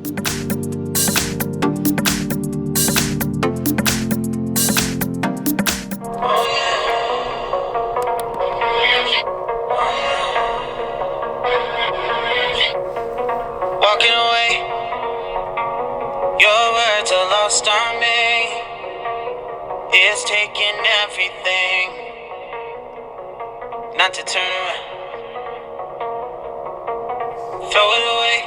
Walking away, your words are lost on me. It's taking everything not to turn around. Throw it away,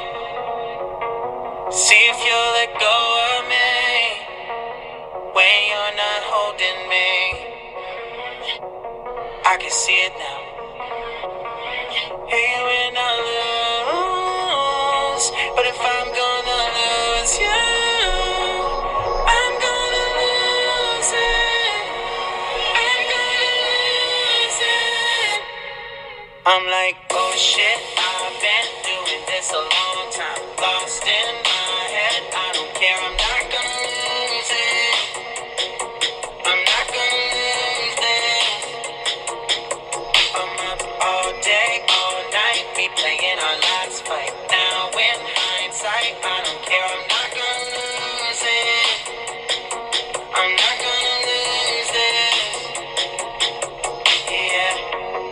see if you'll let go of me when you're not holding me. I can see it now. Hey, when I lose, but if I'm gonna lose you, I'm gonna lose it. I'm gonna lose it. I'm like, oh shit, I've been doing this a long time. Lost in my head, I don't care, I'm not gonna lose it. I'm not gonna lose this. I'm up all day, all night, replaying our last fight. Now in hindsight, I don't care, I'm not gonna lose it. I'm not gonna lose this. Yeah,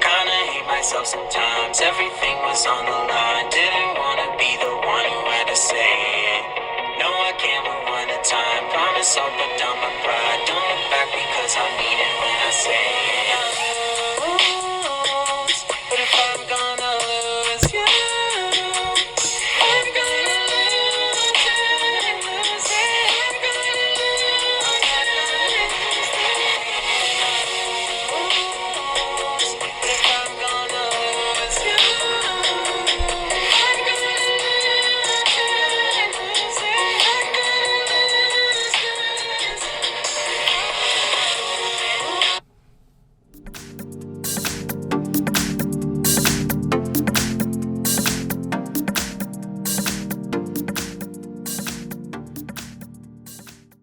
kinda hate myself sometimes. Everything was on the line. Didn't wanna be the one who had to say it. No, I can't rewind the time. Promise I'll put down my pride. Don't look back because I mean it when I say it.